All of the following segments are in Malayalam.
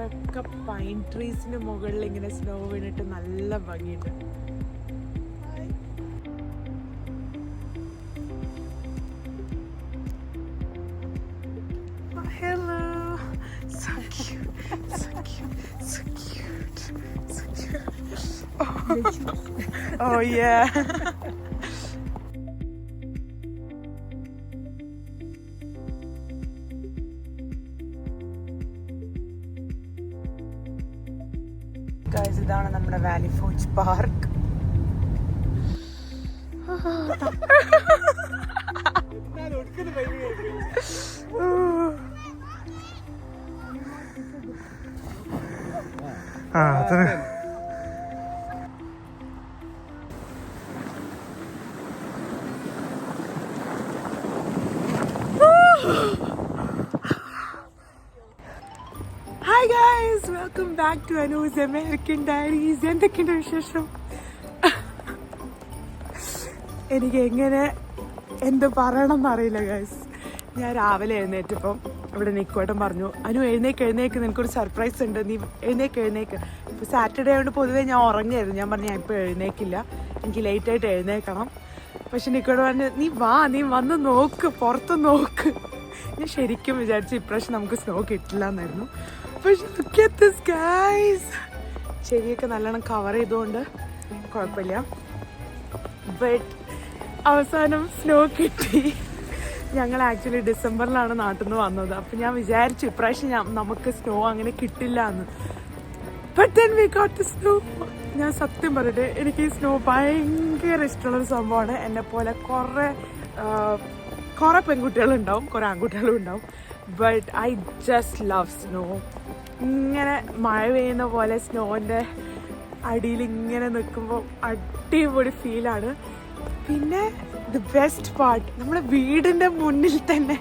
അവിടെയൊക്കെ പൈൻ ട്രീസിന് മുകളിൽ ഇങ്ങനെ സ്നോ വീണിട്ട് നല്ല ഭംഗിയുണ്ട്. Hello, so cute, so cute, so cute, so cute. Oh yeah. Guys, ഇതാണ് നമ്മുടെ Valley forge park. Hi guys, welcome back to Anu's American Diaries. എന്തൊക്കെയുണ്ട് വിശേഷം? എനിക്ക് എങ്ങനെ എന്ത് പറയണം എന്നറിയില്ല ഗൈസ്. ഞാൻ രാവിലെ എഴുന്നേറ്റപ്പം ഇവിടെ നിക്കോട്ടം പറഞ്ഞു, അനു എഴുന്നേക്ക് നിനക്കൊരു സർപ്രൈസ് ഉണ്ട്, നീ എഴുന്നേക്ക്. ഇപ്പോൾ സാറ്റർഡേ ആയതുകൊണ്ട് പൊതുവേ ഞാൻ ഉറങ്ങിയായിരുന്നു. ഞാൻ പറഞ്ഞു ഞാൻ ഇപ്പോൾ എഴുന്നേക്കില്ല, എനിക്ക് ലേറ്റായിട്ട് എഴുന്നേക്കണം. പക്ഷെ നിക്കോട്ട് പറഞ്ഞു നീ വന്ന് നോക്ക്, പുറത്ത് നോക്ക്. ഞാൻ ശരിക്കും വിചാരിച്ചു ഇപ്രാവശ്യം നമുക്ക് സ്നോ കിട്ടില്ല എന്നായിരുന്നു. പക്ഷെ look at this guys, ചെവിയൊക്കെ നല്ലോണം കവർ ചെയ്തുകൊണ്ട് കുഴപ്പമില്ല. ബട്ട് അവസാനം സ്നോ കിട്ടി. ഞങ്ങൾ ആക്ച്വലി ഡിസംബറിലാണ് നാട്ടിൽ നിന്ന് വന്നത്. അപ്പം ഞാൻ വിചാരിച്ചു ഇപ്രാവശ്യം നമുക്ക് സ്നോ അങ്ങനെ കിട്ടില്ല എന്ന്. But then we got the snow. ഞാൻ സത്യം പറയട്ടെ, എനിക്ക് ഈ സ്നോ ഭയങ്കര ഇഷ്ടമുള്ളൊരു സംഭവമാണ്. എന്നെ പോലെ കുറേ പെൺകുട്ടികളുണ്ടാവും, കുറേ ആൺകുട്ടികളും ഉണ്ടാവും. But I just love snow. ഇങ്ങനെ മഴ പെയ്യുന്ന പോലെ സ്നോൻ്റെ അടിയിൽ ഇങ്ങനെ നിൽക്കുമ്പോൾ അടിപൊളി ഫീലാണ്. പിന്നെ ദി ബെസ്റ്റ് പാർട്ട്, നമ്മുടെ വീടിൻ്റെ മുന്നിൽ തന്നെ.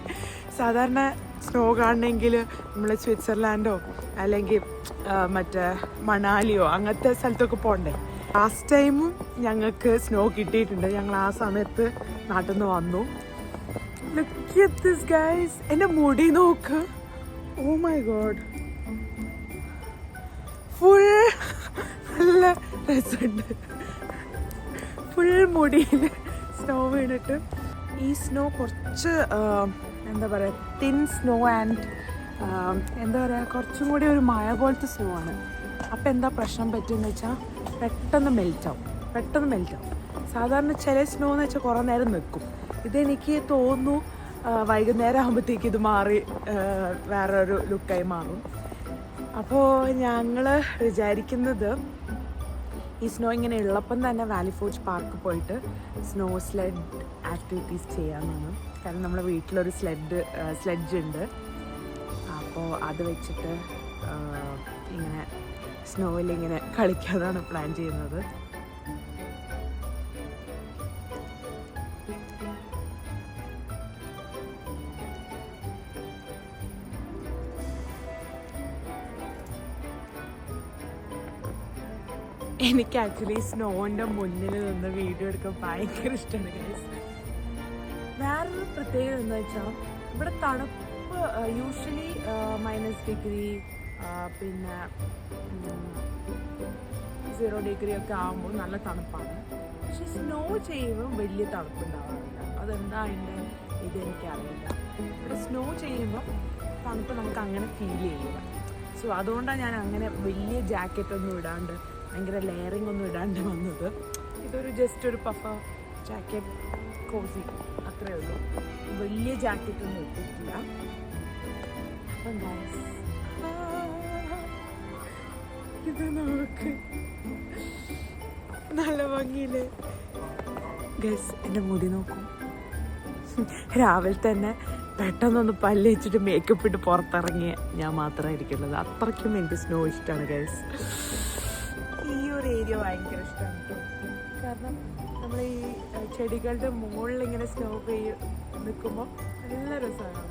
സാധാരണ സ്നോ കാണണമെങ്കിൽ നമ്മൾ സ്വിറ്റ്സർലാൻഡോ അല്ലെങ്കിൽ മറ്റേ മണാലിയോ അങ്ങനത്തെ സ്ഥലത്തൊക്കെ പോകണ്ടേ. ലാസ്റ്റ് ടൈമും ഞങ്ങൾക്ക് സ്നോ കിട്ടിയിട്ടുണ്ട്. ഞങ്ങൾ ആ സമയത്ത് നാട്ടിൽ നിന്ന് വന്നു. Look at this guys, എൻ്റെ മുടി നോക്ക്. Oh my god, ഫുൾ നല്ല രസമുണ്ട്. ഫുൾ മുടിയിൽ സ്നോ വീണിട്ട്. ഈ സ്നോ കുറച്ച് എന്താ പറയുക, തിൻ സ്നോ ആൻഡ് എന്താ പറയുക, കുറച്ചും കൂടി ഒരു മഴ പോലത്തെ സ്നോ ആണ്. അപ്പം എന്താ പ്രശ്നം പറ്റുമെന്ന് വെച്ചാൽ പെട്ടെന്ന് മെൽറ്റാവും. സാധാരണ ചില സ്നോ എന്ന് വെച്ചാൽ കുറേ നേരം നിൽക്കും. ഇതെനിക്ക് തോന്നുന്നു വൈകുന്നേരം ആകുമ്പോഴത്തേക്ക് ഇത് മാറി വേറൊരു ലുക്കായി മാറും. അപ്പോൾ ഞങ്ങൾ വിചാരിക്കുന്നത് ഈ സ്നോ ഇങ്ങനെ ഉള്ളപ്പം തന്നെ വാലി ഫോർജ് പാർക്ക് പോയിട്ട് സ്നോ സ്ലെഡ് ആക്ടിവിറ്റീസ് ചെയ്യാമെന്നാണ്. കാരണം നമ്മുടെ വീട്ടിലൊരു സ്ലെഡ്ജ് ഉണ്ട്. അപ്പോൾ അത് വെച്ചിട്ട് ഇങ്ങനെ സ്നോയിൽ ഇങ്ങനെ കളിക്കാനാണ് പ്ലാൻ ചെയ്യുന്നത്. എനിക്ക് ആക്ച്വലി സ്നോൻ്റെ മുന്നിൽ നിന്ന് വീഡിയോ എടുക്കാൻ ഭയങ്കര ഇഷ്ടമാണ് ഗൈസ്. വേറൊരു പ്രത്യേകത എന്ന് വെച്ചാൽ ഇവിടെ തണുപ്പ് യൂഷ്വലി -डिग्री പിന്നെ 0 ഒക്കെ ആകുമ്പോൾ നല്ല തണുപ്പാണ്. പക്ഷെ സ്നോ ചെയ്യുമ്പോൾ വലിയ തണുപ്പുണ്ടാവാറില്ല. അതെന്താ അതിൻ്റെ ഇതെനിക്കറിയില്ല. ഇവിടെ സ്നോ ചെയ്യുമ്പോൾ തണുപ്പ് നമുക്ക് അങ്ങനെ ഫീൽ ചെയ്യില്ല. സോ അതുകൊണ്ടാണ് ഞാൻ അങ്ങനെ വലിയ ജാക്കറ്റൊന്നും ഇടാണ്ട്, ഭയങ്കര ലെയറിംഗ് ഒന്നും ഇടാണ്ട് വന്നത്. ഇതൊരു ജസ്റ്റ് ഒരു പഫ ജാക്കറ്റ്, കോസി, അത്രയേ ഉള്ളൂ. വലിയ ജാക്കറ്റൊന്നും ഇട്ടിട്ടില്ല. അപ്പം ഇത് നമുക്ക് നല്ല ഭംഗിയില്ലേ ഗസ്. എൻ്റെ മുടി നോക്കും. രാവിലെ തന്നെ പെട്ടെന്നൊന്ന് പല്ല് വെച്ചിട്ട് മേക്കപ്പ് ഇട്ട് പുറത്തിറങ്ങിയ ഞാൻ മാത്രമായിരിക്കുള്ളത്. അത്രയ്ക്കും എനിക്ക് സ്നോ ഇഷ്ടമാണ് ഗൈസ്. ഈ ഒരു ഏരിയ ഭയങ്കര ഇഷ്ടമാണ് കേട്ടോ. കാരണം നമ്മൾ ഈ ചെടികളുടെ മുകളിൽ ഇങ്ങനെ സ്നോ നിൽക്കുമ്പോൾ നല്ല രസമാണ്.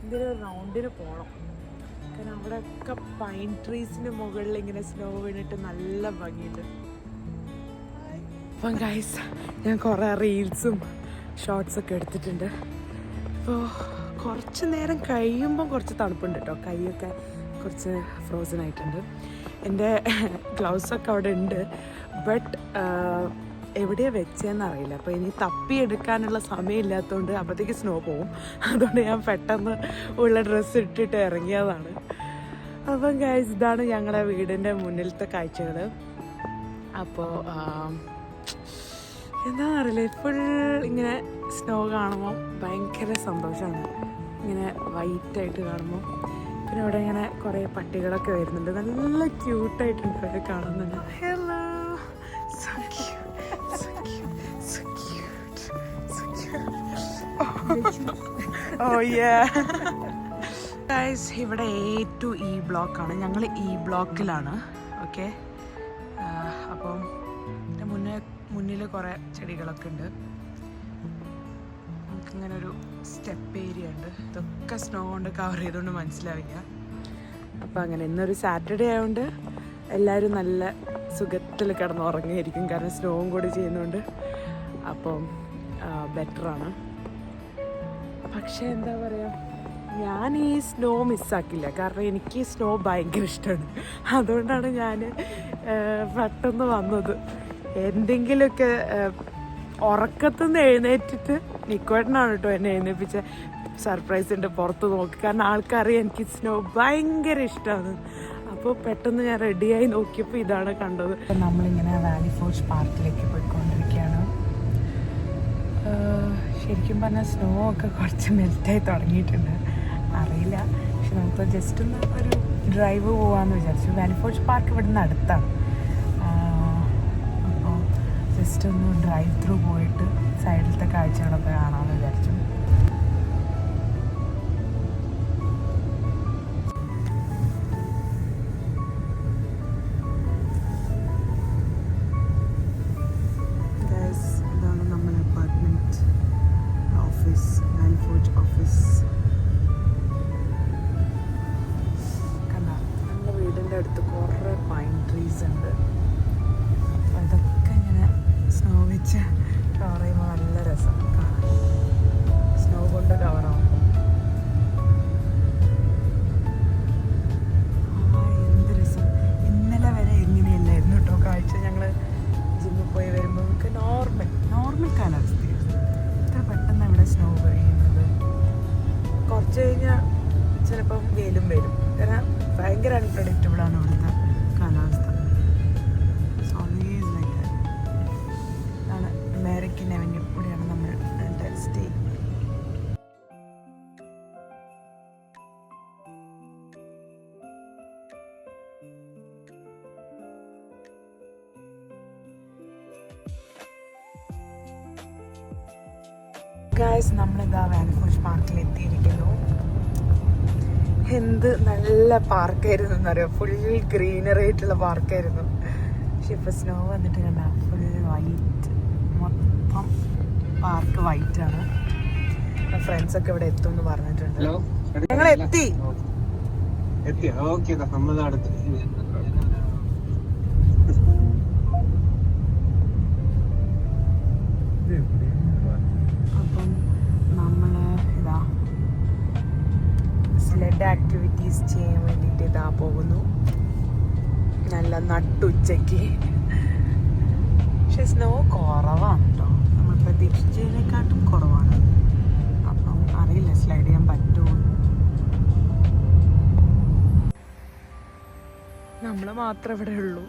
എന്തൊരു റൗണ്ടിന് പോകണം. കാരണം അവിടെയൊക്കെ പൈൻ ട്രീസിന് മുകളിൽ ഇങ്ങനെ സ്നോ വീണിട്ട് നല്ല ഭംഗിയുണ്ട്. അപ്പം ഗൈസ്, ഞാൻ കുറേ റീൽസും ഷോർട്സൊക്കെ എടുത്തിട്ടുണ്ട്. അപ്പോൾ കുറച്ച് നേരം കഴിയുമ്പം കുറച്ച് തണുപ്പുണ്ട് കേട്ടോ. കൈയൊക്കെ കുറച്ച് ഫ്രോസൺ ആയിട്ടുണ്ട്. എൻ്റെ ഗ്ലൗസൊക്കെ അവിടെ ഉണ്ട്, ബട്ട് എവിടെയാണ് വെച്ചതെന്ന് അറിയില്ല. അപ്പോൾ ഇനി തപ്പിയെടുക്കാനുള്ള സമയമില്ലാത്തതുകൊണ്ട് അപ്പോഴത്തേക്ക് സ്നോ പോവും. അതുകൊണ്ട് ഞാൻ പെട്ടെന്ന് ഉള്ള ഡ്രസ്സ് ഇട്ടിട്ട് ഇറങ്ങിയതാണ്. അപ്പം ഗൈസ്, ഇതാണ് ഞങ്ങളുടെ വീടിൻ്റെ മുന്നിലത്തെ കാഴ്ചകൾ. അപ്പോൾ എന്താണെന്നറിയില്ല, ഫുൾ ഇങ്ങനെ സ്നോ കാണുമ്പോൾ ഭയങ്കര സന്തോഷമാണ്. ഇങ്ങനെ വൈറ്റായിട്ട് കാണുമ്പോൾ. പിന്നെ ഇവിടെ ഇങ്ങനെ കുറേ പട്ടികളൊക്കെ വരുന്നുണ്ട്. നല്ല ക്യൂട്ടായിട്ടുണ്ട് അവരെ കാണുന്നുണ്ട്. Hello, so cute, so cute, so cute, so cute. Oh yeah guys, ഇവിടെ A to E ബ്ലോക്കാണ്. ഞങ്ങൾ E ബ്ലോക്കിലാണ്. ഓക്കെ, അപ്പം മുന്നിൽ കുറേ ചെടികളൊക്കെ ഉണ്ട്. നമുക്കിങ്ങനെ ഒരു സ്റ്റെപ്പ് ഏരിയ ഉണ്ട്. ഇതൊക്കെ സ്നോ കൊണ്ട് കവർ ചെയ്തുകൊണ്ട് മനസ്സിലാവില്ല. അപ്പം അങ്ങനെ ഇന്നൊരു സാറ്റർഡേ ആയതുകൊണ്ട് എല്ലാവരും നല്ല സുഖത്തിൽ കിടന്ന് ഉറങ്ങിയിരിക്കും. കാരണം സ്നോവും കൂടി ചെയ്യുന്നതുകൊണ്ട് അപ്പം ബെറ്ററാണ്. പക്ഷേ എന്താ പറയുക, ഞാൻ ഈ സ്നോ മിസ്സാക്കില്ല. കാരണം എനിക്ക് സ്നോ ഭയങ്കര ഇഷ്ടമാണ്. അതുകൊണ്ടാണ് ഞാൻ പെട്ടെന്ന് വന്നത്. എന്തെങ്കിലുമൊക്കെ ഉറക്കത്തുനിന്ന് എഴുന്നേറ്റിട്ട് നിക്കോട്ടനാണ് കേട്ടോ എന്നെ എഴുന്നേൽപ്പിച്ച സർപ്രൈസ് ഉണ്ട്. പുറത്ത് നോക്കി, കാരണം ആൾക്കറിയാം എനിക്ക് സ്നോ ഭയങ്കര ഇഷ്ടമാണ്. അപ്പോൾ പെട്ടെന്ന് ഞാൻ റെഡിയായി നോക്കിയപ്പോൾ ഇതാണ് കണ്ടത്. നമ്മളിങ്ങനെ വാലി ഫോർജ് പാർക്കിലേക്ക് പോയിക്കൊണ്ടിരിക്കുകയാണ്. ശരിക്കും പറഞ്ഞാൽ സ്നോ ഒക്കെ കുറച്ച് മെൽറ്റായി തുടങ്ങിയിട്ടുണ്ട്. അറിയില്ല, പക്ഷെ നമുക്ക് ജസ്റ്റ് ഒന്ന് ഒരു ഡ്രൈവ് പോകാമെന്ന് വിചാരിച്ചു. വാലി ഫോർജ് പാർക്ക് ഇവിടെ നിന്ന് അടുത്താണ്. അപ്പോൾ ജസ്റ്റ് ഒന്ന് ഡ്രൈവ് ത്രൂ പോയിട്ട് സൈഡിലത്തെ കാഴ്ചകളൊക്കെ കാണാമെന്ന് വിചാരിച്ചു. ഇതാണ് നമ്മുടെ apartment office, Valley forge office. നമ്മുടെ വീടിൻ്റെ അടുത്ത് കുറേ പൈൻ ട്രീസ് ഉണ്ട്. അപ്പോൾ ഇതൊക്കെ ഇങ്ങനെ സ്നോ വെച്ച് കവർ ചെയ്യുമ്പോൾ നല്ല രസം കാണാൻ. സ്നോ കൊണ്ട് കവറാവും. എന്ത് രസം. ഇന്നലെ വരെ എങ്ങനെയല്ലായിരുന്നു കേട്ടോ കാഴ്ച. ഞങ്ങൾ ജിമ്മിൽ പോയി വരുമ്പോൾ നമുക്ക് നോർമൽ കാലാവസ്ഥയായിരുന്നു. ഇത്ര പെട്ടെന്ന് ഇവിടെ സ്നോ പെയ്യുന്നത്. കുറച്ച് കഴിഞ്ഞാൽ ചിലപ്പം വെയിലും വരും. കാരണം ഭയങ്കര അൺപ്രഡിക്റ്റബിളാണ് ഇവിടുത്തെ കാലാവസ്ഥ. ഓൾവേസ് ലൈക്ക് ആണ്. അമേരിക്കൻ അവന്യൂ ഇവിടെയാണ് നമ്മൾ സ്റ്റേ. ഗായ്സ്, നമ്മളിതാ വാലി ഫോർജ് പാർക്കിൽ എത്തിയിരിക്കുന്നു. എന്ത് നല്ല പാർക്കായിരുന്നു എന്നറിയാം. ഫുൾ ഗ്രീനറി ആയിട്ടുള്ള പാർക്കായിരുന്നു. പക്ഷെ ഇപ്പോൾ സ്നോ വന്നിട്ട് കണ്ട ഫുൾ വൈറ്റ്, മൊത്തം പാർക്ക് വൈറ്റാണ്. ഫ്രണ്ട്സൊക്കെ ഇവിടെ എത്തും എന്ന് പറഞ്ഞിട്ടുണ്ട്. ഞങ്ങൾ എത്തി. അപ്പം നമ്മള് ഇതാ സ്ലെഡ് ആക്ടിവിറ്റീസ് ചെയ്യാൻ വേണ്ടിയിട്ട് ഇതാ പോകുന്നു. നല്ല നട്ടുച്ചയ്ക്ക്. പക്ഷെ സ്നോ കുറവാണ് കേട്ടോ. നമ്മൾ പ്രതീക്ഷിച്ചതിനെക്കാട്ടും കുറവാണ്. അപ്പം അറിയില്ല സ്ലൈഡ് ചെയ്യാൻ പറ്റുമോ. നമ്മൾ മാത്രമേ ഇവിടെ ഉള്ളൂ.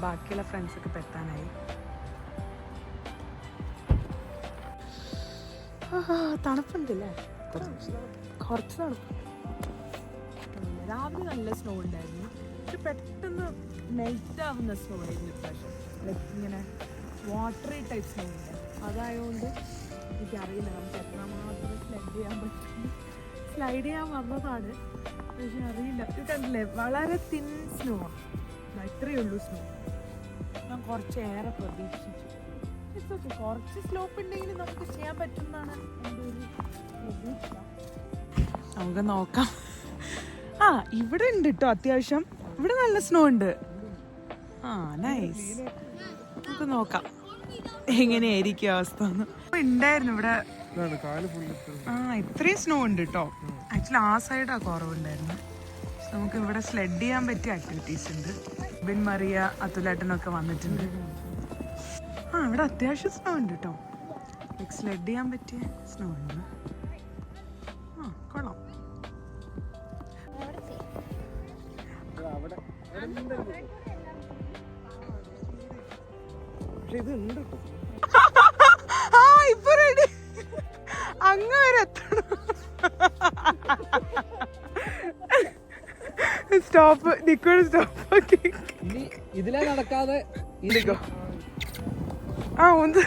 ബാക്കിയുള്ള ഫ്രണ്ട്സൊക്കെ പെത്താനായി. തണുപ്പുണ്ടല്ലേ, കുറച്ച് തണുപ്പ്. രാവിലെ നല്ല സ്നോ ഉണ്ടായിരുന്നു. പക്ഷെ പെട്ടെന്ന് മെൽറ്റ് ആവുന്ന സ്നോ ആയിരുന്നു ഇപ്രാവശ്യം. ലൈക്ക് ഇങ്ങനെ വാട്ടറി ടൈപ്പ് സ്നോ ഉണ്ട്. അതായതുകൊണ്ട് എനിക്കറിയില്ല നമുക്ക് എത്രമാത്രം സ്ലൈഡ് ചെയ്യാൻ പറ്റും. സ്ലൈഡ് ചെയ്യാൻ വന്നതാണ്, പക്ഷെ അറിയില്ല. ഇത് കണ്ടില്ലേ, വളരെ തിൻ സ്നോ ആണ്. ഇത്രയേ ഉള്ളൂ സ്നോ. ഞാൻ കുറച്ചേറെ പ്രതീക്ഷിച്ചു. കുറച്ച് സ്ലോപ്പ് ഉണ്ടെങ്കിൽ നമുക്ക് ചെയ്യാൻ പറ്റുന്നതാണ് എൻ്റെ ഒരു പ്രതീക്ഷ. നമുക്ക് നോക്കാം. ഇവിടെ ഉണ്ട് കേട്ടോ അത്യാവശ്യം. ഇവിടെ നല്ല സ്നോ ഉണ്ട്. നൈസ്. നമുക്ക് നോക്കാം എങ്ങനെയായിരിക്കും അവസ്ഥ. ഉണ്ടായിരുന്നു ഇവിടെ ആ ഇത്രയും സ്നോ ഉണ്ട് കേട്ടോ. ആക്ച്വലി ആ സൈഡാ കുറവുണ്ടായിരുന്നു. നമുക്ക് ഇവിടെ സ്ലെഡ് ചെയ്യാൻ പറ്റിയ ആക്ടിവിറ്റീസ് ഉണ്ട്. ബിൻ മറിയ അതുലേട്ടനൊക്കെ വന്നിട്ടുണ്ട്. ആ ഇവിടെ അത്യാവശ്യം സ്നോ ഉണ്ട് കേട്ടോ. ലൈക്ക് സ്ലെഡ് ചെയ്യാൻ പറ്റിയ സ്നോ ഉണ്ട്. ആ കൊള്ളാം. ആ ഇപ്പൊ റെഡി. അങ്ങ് വരെ എത്തണം. സ്റ്റോപ്പ് നിക്കോട് സ്റ്റോപ്പ്. ഇതിലെ നടക്കാതെ ആ ഒന്ന്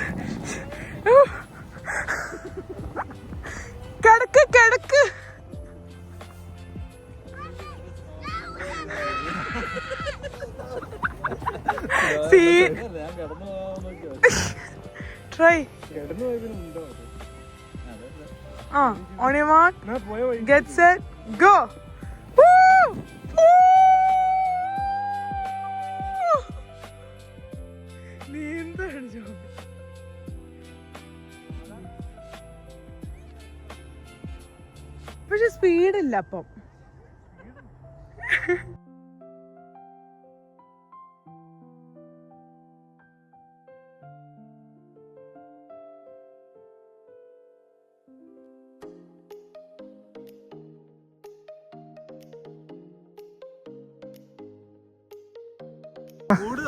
കിടക്ക് കിടക്ക്. Try. On your mark, get set, go. പക്ഷെ സ്പീഡില്ല അപ്പം.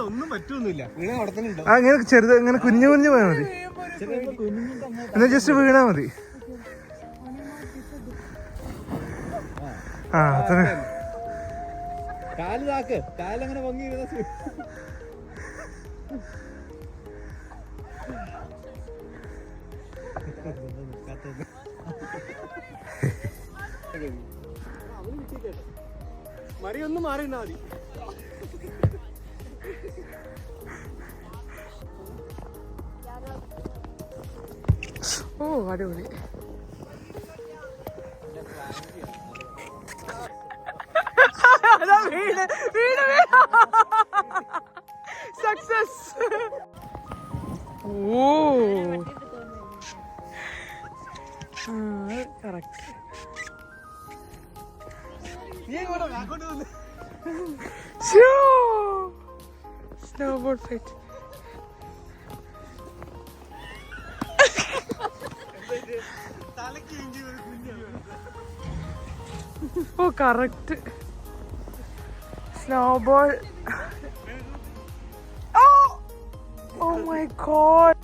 ഒന്നും പറ്റൊന്നുമില്ല. അങ്ങനെ ചെറുത് ഇങ്ങനെ കുഞ്ഞു കുഞ്ഞു പോയാൽ മതി. എന്നാ ജസ്റ്റ് വീണാ മതി. ആ അത്ര കാലങ്ങനെ പൊങ്ങി. മറിയൊന്നും മാറിണ്ടാ മതി. ഓ അടിപൊളി. സക്സസ്. ഓ കറക്റ്റ്. Snowboard fight. ഓ correct. Snowball. Oh my god.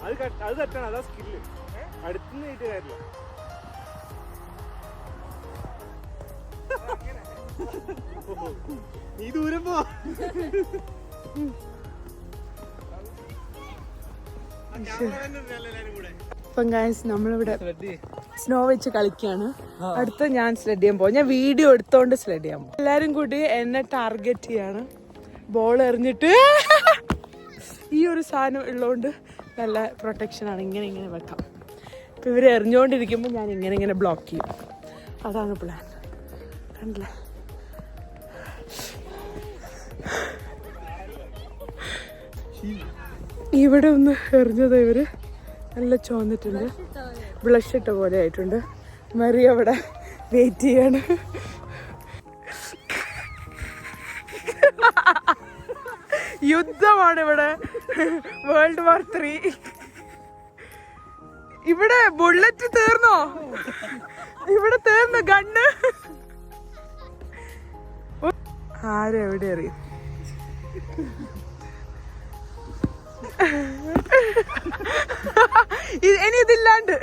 അത് തെറ്റാണ്. അതാ സ്കില്ല്. അടുത്തുനിന്ന് ആയിട്ട് കാര്യമില്ല. നീ ദൂരം പോ. ഇപ്പം ഗൈസ് നമ്മളിവിടെ സ്നോ വെച്ച് കളിക്കാണ്. അടുത്ത ഞാൻ സ്ലെഡ് ചെയ്യാൻ പോകും. ഞാൻ വീഡിയോ എടുത്തോണ്ട് സ്ലെഡ് ചെയ്യാൻ പോകും. എല്ലാരും കൂടി എന്നെ ടാർഗറ്റ് ചെയ്യാണ്. ബോൾ എറിഞ്ഞിട്ട് ഈ ഒരു സാധനം ഉള്ളതുകൊണ്ട് നല്ല പ്രൊട്ടക്ഷനാണ്. ഇങ്ങനെ ഇങ്ങനെ വെക്കാം. ഇപ്പം ഇവർ എറിഞ്ഞുകൊണ്ടിരിക്കുമ്പോൾ ഞാൻ ഇങ്ങനെ ഇങ്ങനെ ബ്ലോക്ക് ചെയ്യും. അതാണ് പ്ലാൻ. കണ്ടില്ലേ? ഇവിടെ ഒന്ന് എറിഞ്ഞത് ഇവര് നല്ല ചോന്നിട്ടുണ്ട്. ബ്ലഷ് ഇട്ട പോലെ ആയിട്ടുണ്ട്. മറി അവിടെ വെയിറ്റ് ചെയ്യാണ്. യുദ്ധമാണ് ഇവിടെ. World war 3. ഇവിടെ ബുള്ളറ്റ് തീർന്നോ? ഇവിടെ തീർന്നു ഗണ്ണ്. ആരെവിടെ അറിയും. ഇനി ഇതില്ലാണ്ട്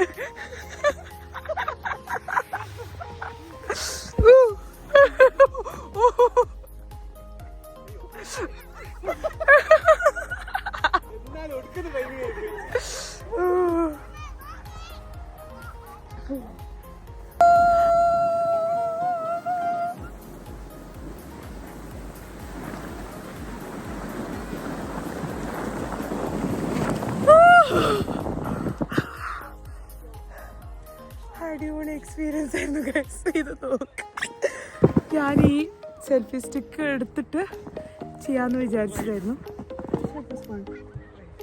അടിപൊളി എക്സ്പീരിയൻസ് ആയിരുന്നു ഗൈസ്. ഇത് നോക്ക്. ഞാൻ ഈ സെൽഫി സ്റ്റിക്ക് എടുത്തിട്ട് ചെയ്യാമെന്ന് വിചാരിച്ചിട്ടായിരുന്നു.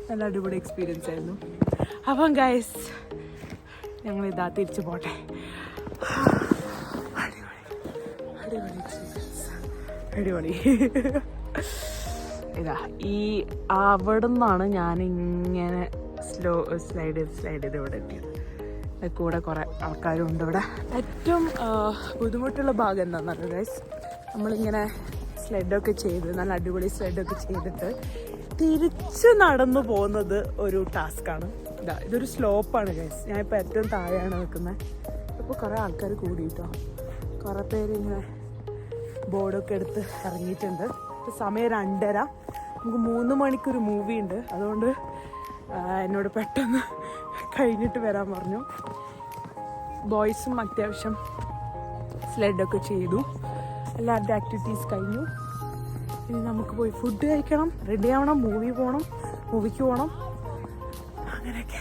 നല്ല അടിപൊളി എക്സ്പീരിയൻസ് ആയിരുന്നു. അപ്പം ഗൈസ് ഞങ്ങളിതാ തിരിച്ചു പോട്ടെ. അടിപൊളി എക്സ്പീരിയൻസ്, അടിപൊളി. ഇതാ ഈ അവിടെ നിന്നാണ് ഞാനിങ്ങനെ സ്ലൈഡ് ചെയ്ത് ഇവിടെ എത്തിയത്. കൂടെ കുറേ ആൾക്കാരും ഉണ്ട് ഇവിടെ. ഏറ്റവും ബുദ്ധിമുട്ടുള്ള ഭാഗം എന്താണെന്നറിയോ ഗൈസ്, നമ്മളിങ്ങനെ സ്ലെഡൊക്കെ ചെയ്ത് നല്ല അടിപൊളി സ്ലെഡൊക്കെ ചെയ്തിട്ട് തിരിച്ച് നടന്നു പോകുന്നത് ഒരു ടാസ്ക്കാണ്. ഇതൊരു സ്ലോപ്പാണ് ഗൈസ്. ഞാനിപ്പോൾ ഏറ്റവും താഴെയാണ് നിൽക്കുന്നത്. ഇപ്പോൾ കുറേ ആൾക്കാർ കൂടിയിട്ടോ, കുറേ പേര് ഇങ്ങനെ ബോർഡൊക്കെ എടുത്ത് ഇറങ്ങിയിട്ടുണ്ട്. ഇപ്പോൾ സമയം 2:30. നമുക്ക് 3 മണിക്കൊരു മൂവി ഉണ്ട്. അതുകൊണ്ട് എന്നോട് പെട്ടെന്ന് കഴിഞ്ഞിട്ട് വരാൻ പറഞ്ഞു. ബോയ്സും അത്യാവശ്യം സ്ലെഡൊക്കെ ചെയ്തു. എല്ലാവരുടെ ആക്ടിവിറ്റീസ് കഴിഞ്ഞു. ഇനി നമുക്ക് പോയി ഫുഡ് കഴിക്കണം, റെഡി ആവണം, മൂവിക്ക് പോകണം. അങ്ങനെയൊക്കെ.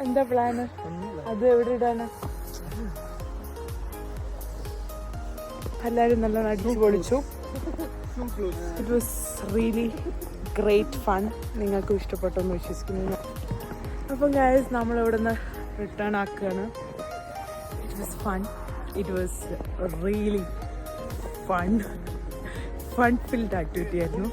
എന്താ പ്ലാന്? അത് എവിടെ ഇടാനാ? എല്ലാവരും നല്ല അടിച്ചു പൊളിച്ചു. It was really great fun. നിങ്ങൾക്കും ഇഷ്ടപ്പെട്ടെന്ന് വിശ്വസിക്കുന്നു. അപ്പം ഗൈസ് നമ്മളിവിടെ നിന്ന് റിട്ടേൺ ആക്കുകയാണ്. It was fun. It was really fun filled activity ആയിരുന്നു.